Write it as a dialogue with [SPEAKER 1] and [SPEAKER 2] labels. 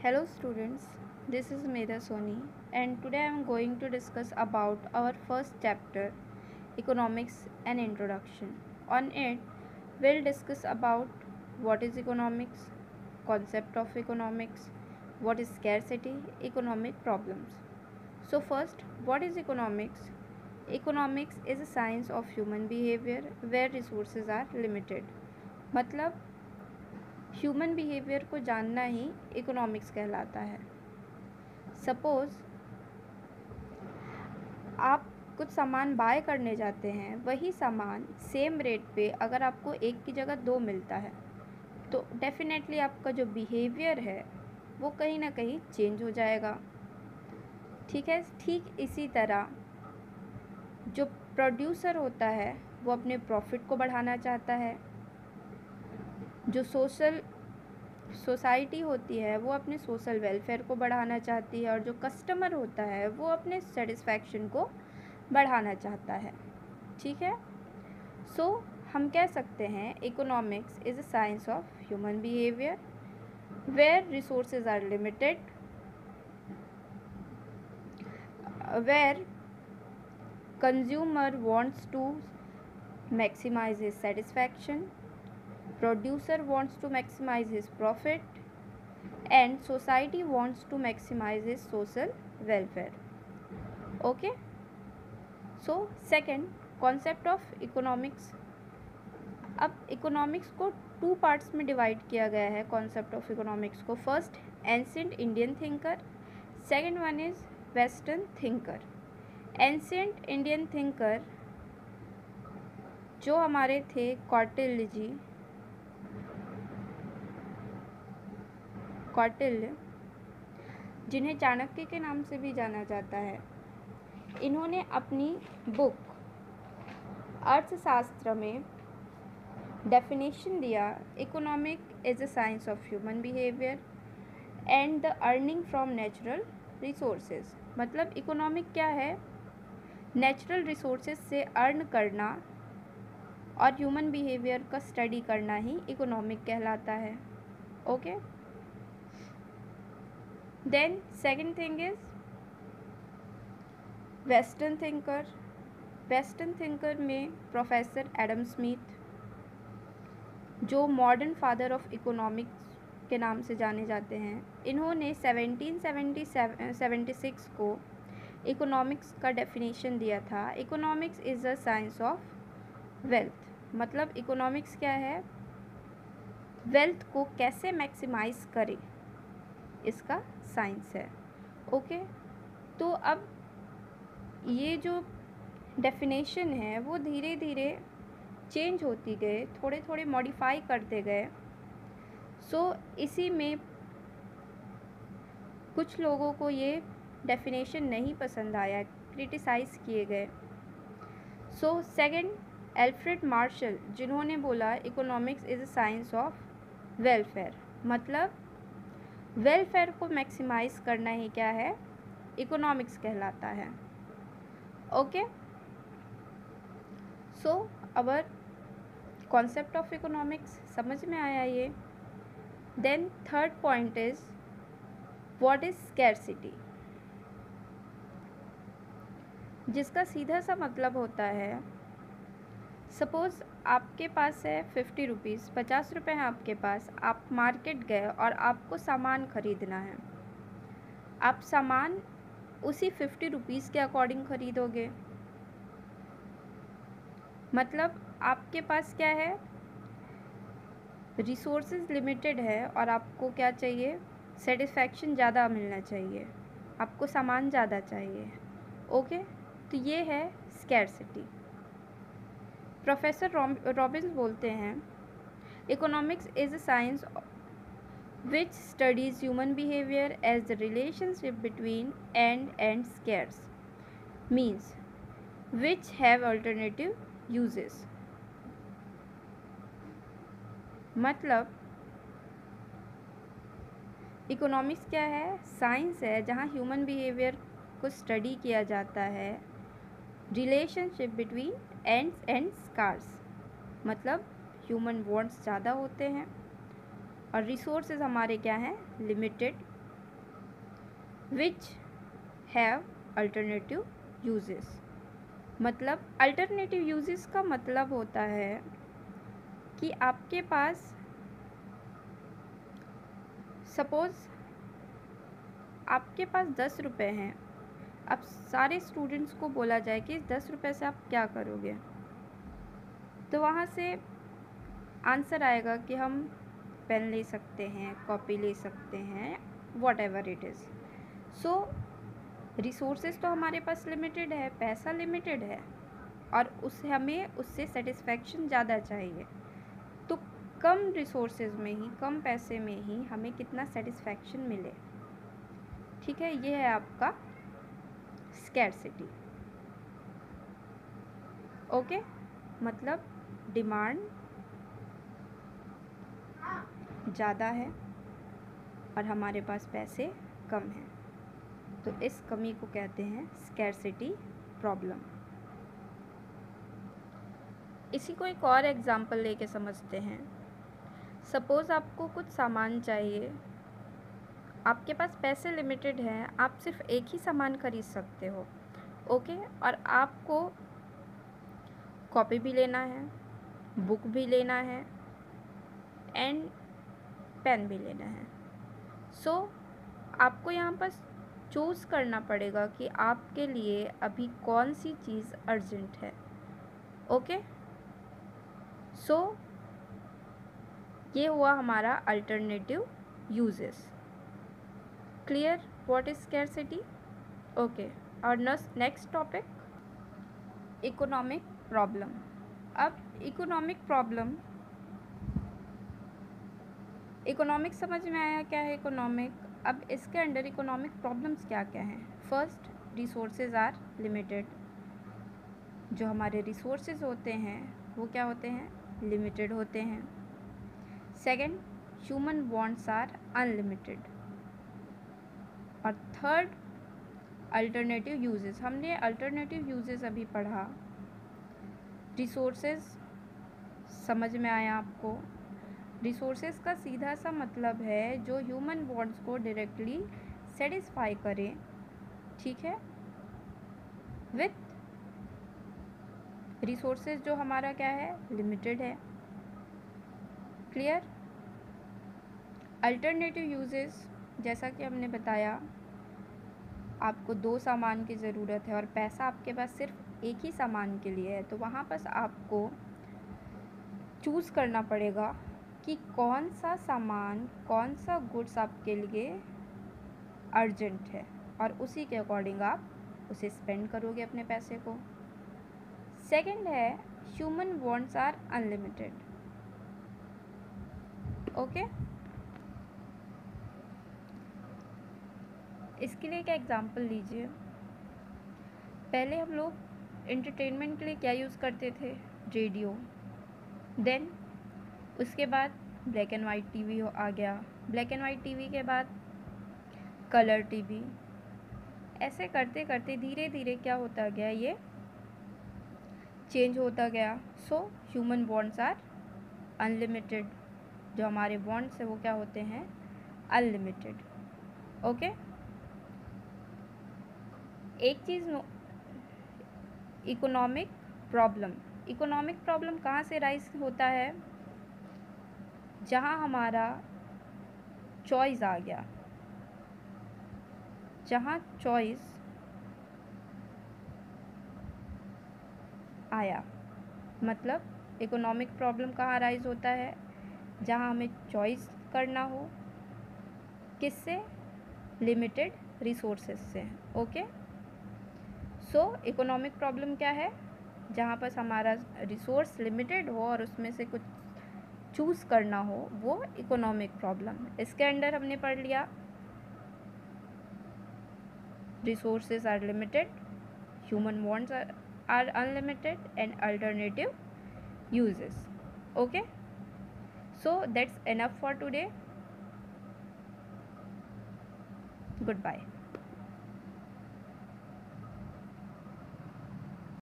[SPEAKER 1] Hello students, this is Medha Soni and today I am going to discuss about our first chapter, Economics and Introduction. On it, we'll discuss about what is economics, concept of economics, what is scarcity, economic problems. So first, what is economics? Economics is a science of human behavior where resources are limited. मतलब human behaviour को जानना ही economics कहलाता है। Suppose आप कुछ सामान bye करने जाते हैं, वही सामान सेम रेट पे अगर आपको एक की जगह दो मिलता है तो डेफिनेटली आपका जो बिहेवियर है वो कहीं ना कहीं चेंज हो जाएगा। ठीक है, ठीक इसी तरह जो प्रोड्यूसर होता है वो अपने प्रॉफिट को बढ़ाना चाहता है, जो सोसाइटी होती है वो अपने सोशल वेलफेयर को बढ़ाना चाहती है और जो कस्टमर होता है वो अपने सेटिस्फैक्शन को बढ़ाना चाहता है। ठीक है, सो हम कह सकते हैं economics is a science of human behaviour where resources are limited, where consumer wants to maximise his satisfaction, producer wants to maximize his profit and society wants to maximize his social welfare. Okay, so second, concept of economics. अब economics को two parts में divide किया गया है concept of economics को। First, ancient Indian thinker, second one is western thinker. Ancient Indian thinker जो हमारे थे कौटिल्य जी, कौटिल्य जिन्हें चाणक्य के नाम से भी जाना जाता है, इन्होंने अपनी बुक अर्थशास्त्र में डेफिनेशन दिया, economic is a science of human behaviour and the earning from natural resources. मतलब इकोनॉमिक क्या है? नेचुरल रिसोर्सेज से अर्न करना और ह्यूमन बिहेवियर का स्टडी करना ही इकोनॉमिक कहलाता है। Okay, then second thing is western thinker. Western thinker में प्रोफेसर एडम स्मिथ, जो मॉडर्न फादर ऑफ इकोनॉमिक्स के नाम से जाने जाते हैं, इन्होंने 1776 को इकोनॉमिक्स का डेफिनेशन दिया था। Economics is a science of wealth. मतलब इकोनॉमिक्स क्या है? वेल्थ को कैसे मैक्सिमाइज करें, इसका साइंस है। ओके, तो अब ये जो डेफिनेशन है वो धीरे धीरे चेंज होती गए, थोड़े थोड़े मॉडिफाई करते गए। सो इसी में कुछ लोगों को ये डेफिनेशन नहीं पसंद आया, क्रिटिसाइज़ किए गए। सो सेकंड, एल्फ्रेड मार्शल, जिन्होंने बोला economics is a science of welfare. मतलब वेलफेयर को मैक्सिमाइज करना ही क्या है? इकोनॉमिक्स कहलाता है। Okay, so our concept of economics समझ में आया ये। Then third point is what is scarcity, जिसका सीधा सा मतलब होता है, सपोज़ आपके पास है 50 रुपीज़, 50 रुपये हैं आपके पास, आप मार्केट गए और आपको सामान ख़रीदना है। आप सामान उसी 50 रुपीज़ के अकॉर्डिंग ख़रीदोगे। मतलब आपके पास क्या है? रिसोर्सेज लिमिटेड है और आपको क्या चाहिए? सेटिस्फैक्शन ज़्यादा मिलना चाहिए, आपको सामान ज़्यादा चाहिए। ओके, तो ये है स्कैरसिटी। प्रोफेसर रॉबिन्स बोलते हैं economics is a science which studies human behavior as the relationship between and scarce, means which have alternative uses। मतलब इकोनॉमिक्स क्या है? साइंस है जहाँ ह्यूमन बिहेवियर को स्टडी किया जाता है, relationship between ends and scarce. मतलब ह्यूमन वांट्स ज़्यादा होते हैं और रिसोर्सेज हमारे क्या हैं? Limited which have alternative uses. मतलब अल्टरनेटिव यूजेस का मतलब होता है कि आपके पास सपोज़ आपके पास 10 रुपये हैं, अब सारे स्टूडेंट्स को बोला जाए कि इस 10 रुपये से आप क्या करोगे, तो वहाँ से आंसर आएगा कि हम पेन ले सकते हैं, कॉपी ले सकते हैं, what ever it is. So resources तो हमारे पास लिमिटेड है, पैसा लिमिटेड है, और हमें उससे सेटिस्फैक्शन ज़्यादा चाहिए। तो कम रिसोर्सेज में ही, कम पैसे में ही हमें कितना सेटिस्फैक्शन मिले, ठीक है, ये है आपका स्कैरसिटी। ओके, मतलब डिमांड ज़्यादा है और हमारे पास पैसे कम हैं, तो इस कमी को कहते हैं स्कैरसिटी प्रॉब्लम। इसी को एक और एग्जांपल लेके समझते हैं। सपोज़ आपको कुछ सामान चाहिए, आपके पास पैसे लिमिटेड हैं, आप सिर्फ एक ही सामान खरीद सकते हो, ओके, और आपको कॉपी भी लेना है, बुक भी लेना है एंड पेन भी लेना है। सो आपको यहाँ पर चूज़ करना पड़ेगा कि आपके लिए अभी कौन सी चीज़ अर्जेंट है, ओके। सो ये हुआ हमारा alternative uses. Clear what is scarcity? Okay, और नेक्स्ट टॉपिक इकोनॉमिक प्रॉब्लम। अब इकोनॉमिक समझ में आया क्या है इकोनॉमिक। अब इसके अंडर इकोनॉमिक प्रॉब्लम्स क्या क्या हैं। First, resources are limited. जो हमारे रिसोर्सेज होते हैं वो क्या होते हैं, लिमिटेड होते हैं। Second, human wants are unlimited. और थर्ड, अल्टरनेटिव यूजेस। हमने अल्टरनेटिव यूजेस अभी पढ़ा। रिसोर्सेज समझ में आया आपको। रिसोर्सेज का सीधा सा मतलब है जो ह्यूमन वांट्स को डायरेक्टली सेटिस्फाई करे, ठीक है, विथ रिसोर्सेज जो हमारा क्या है, लिमिटेड है। क्लियर। अल्टरनेटिव यूजेस, जैसा कि हमने बताया, आपको 2 सामान की ज़रूरत है और पैसा आपके पास सिर्फ एक ही सामान के लिए है, तो वहाँ पर आपको चूज़ करना पड़ेगा कि कौन सा सामान, कौन सा गुड्स आपके लिए अर्जेंट है, और उसी के अकॉर्डिंग आप उसे स्पेंड करोगे अपने पैसे को। सेकंड है, human wants are unlimited. Okay, इसके लिए एक एग्जांपल लीजिए। पहले हम लोग एंटरटेनमेंट के लिए क्या यूज़ करते थे, रेडियो। देन उसके बाद ब्लैक एंड वाइट टीवी आ गया। ब्लैक एंड वाइट टीवी के बाद कलर टीवी। ऐसे करते करते धीरे धीरे क्या होता गया, ये चेंज होता गया। So human wants are unlimited. जो हमारे वांट्स है वो क्या होते हैं, अनलिमिटेड। ओके, एक चीज़ इकोनॉमिक प्रॉब्लम कहाँ से राइज होता है, जहाँ हमारा चॉइस आ गया। जहाँ चॉइस आया, मतलब इकोनॉमिक प्रॉब्लम कहाँ राइज होता है, जहाँ हमें चॉइस करना हो, किससे, लिमिटेड रिसोर्सेज से। ओके, सो इकोनॉमिक प्रॉब्लम क्या है, जहाँ पर हमारा रिसोर्स लिमिटेड हो और उसमें से कुछ चूज़ करना हो, वो इकोनॉमिक प्रॉब्लम। इसके अंडर हमने पढ़ लिया resources are limited, human wants are unlimited, and alternative uses. Okay, so that's enough for today. Goodbye.